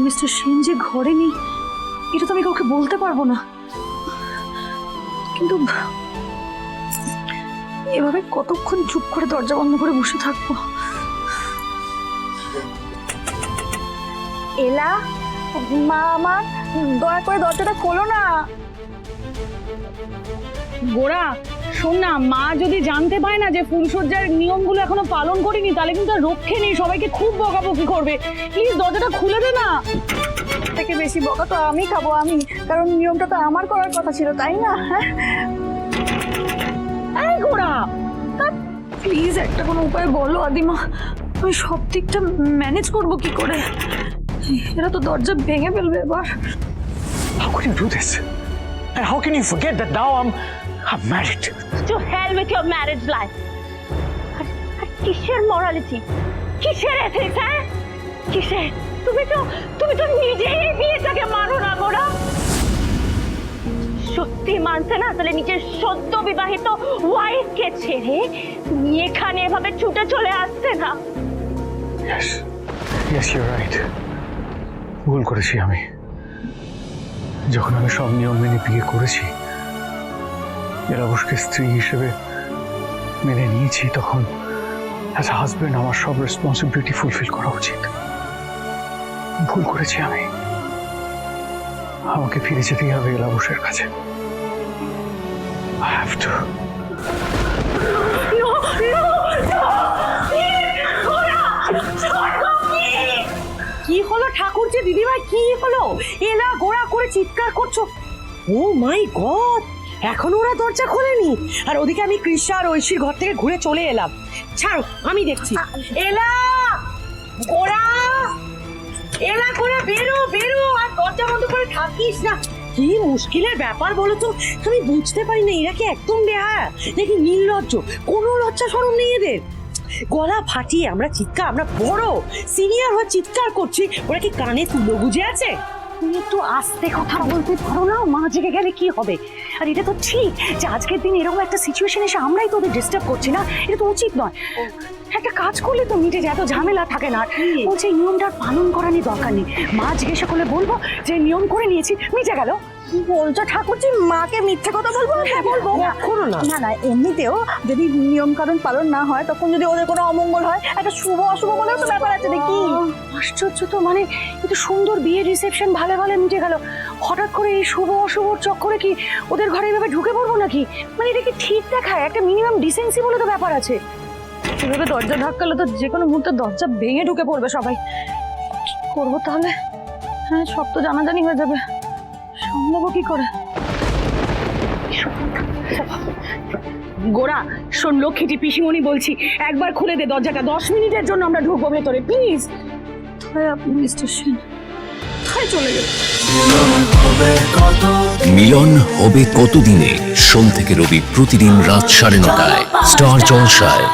Mister Sen যে ঘরে নেই এটা তো আমি কাউকে বলতে পারবো না, কিন্তু এভাবে কতক্ষণ চুপ করে দরজা বন্ধ করে বসে থাকবো? এলা, মা আমার, দয়া করে দরজাটা খোলো না। গোরা শোন না, মা যদি জানতে পায় না যে ফুলসজ্জার নিয়মগুলো এখনো পালন করিনি তাহলে কিন্তু আর রক্ষে নেই, সবাইকে খুব বকাবকি করবে। প্লিজ দরজাটা খুলে দে না। থেকে বেশি বকা তো আমি খাবো, আমি, কারণ নিয়মটা তো আমার করার কথা ছিল, তাই না? এই গোরা, প্লিজ একটা কোনো উপায় বলো আদিমা, আমি সব দিকটা ম্যানেজ করবো কি করে? এরা তো দরজা ভেঙে ফেলবে এবার। How could you do this? And how can you forget that now I'm married? To hell with your marriage life. আর কিসের মরালিটি, কিসের এথিক্স, হ্যাঁ? কিসের? তুমি তো নিজেই বিয়েটাকে মানো না গোরা। সত্যি মানছে না তাহলে নিজের সদ্য বিবাহিত ওয়াইফকে ছেড়ে তুমি এখানে এভাবে ছুটে চলে আসছে না? Yes, you're right. ভুল করেছি আমি। যখন আমি সব নিয়ম মেনে বিয়ে করেছি, এলাবশকে স্ত্রী হিসেবে মেনে নিয়েছি, তখন অ্যাজ আ হাজবেন্ড আমার সব রেসপন্সিবিলিটি ফুলফিল করা উচিত। ভুল করেছি আমি। আমাকে ফিরে যেতেই হবে এলাবশের কাছে। I have to. কি হলো ঠাকুরজি, দিদিভাই কি হলো? এলা গোড়া করে চিৎকার করছো। ও মাই গড, এখনো ওরা দরজা খোলেনি, আর ওদিকে আমি কৃষ্ণা আর ঐশীর ঘর থেকে ঘুরে চলে এলাম। ছাড়ো, আমি দেখছি। এলা গোড়া, এলা করে বেরো বেরো, আর দরজা বন্ধ করে থাকিস না। কি মুশকিলের ব্যাপার বলো তো, আমি বুঝতে পারি না এরা কি একদম বেহায়া নাকি নির্লজ্জ, কোনো লজ্জা শরম নেই এদের। গলা ফাটিয়ে আমরা বড় সিনিয়র হয়ে চিৎকার করছি, ওরা কি কানে তুলো গুজে আছে? তুমি একটু আস্তে কথা বলতে পারো না? মা জেগে গেলে কি হবে? আর এটা তো ঠিক যে আজকের দিন এরকম একটা সিচুয়েশন এসে আমরাই তো ওদের ডিস্টার্ব করছি না, এটা তো উচিত নয়। একটা কাজ করলে তো মিটে যায়, এত ঝামেলা থাকে না। বলছে এই নিয়মটা পালন করা নিয়ে দরকার নেই, মা জিজ্ঞাসা করলে বলবো যে নিয়ম করে নিয়েছি, মিটে গেল। কি বলছো ঠাকুরজি, মাকে মিথ্যে কথা বলবো? হ্যাঁ বলবো। কখনো না। না না, এমনিতেও যদি নিয়ম কানুন পালন না হয়, তখন যদি ওদের কোনো অমঙ্গল হয়, একটা শুভ অশুভ বলেও তো ব্যাপার আছে নাকি? আশ্চর্য তো, মানে এত সুন্দর বিয়ের রিসেপশন ভালো ভালো মিটে গেল, হঠাৎ করে এই শুভ অশুভ চক্করে কি ওদের ঘরে এভাবে ঢুকে পড়বো নাকি? মানে এটা কি ঠিক দেখায়? একটা মিনিমাম ডিসেন্সি বলে তো ব্যাপার আছে। এভাবে দরজা ধাক্কালে তো যে কোনো মুহূর্তে দরজা ভেঙে ঢুকে পড়বে সবাই। কি করবো তাহলে? হ্যাঁ, সব তো জানাজানি হয়ে যাবে, সামলাবো কি করে? গোরা শোন, লক্ষ্মীটি পিসিমণি বলছি, একবার খুলে দে দরজাটা, 10 মিনিটের জন্য আমরা ঢুকবো ভেতরে, প্লিজ। আপনি মিস্টার সেন চলে গেল। মিলন হবে কতদিনে? সোম থেকে রবি প্রতিদিন রাত 9:30টায় স্টার জলসায়।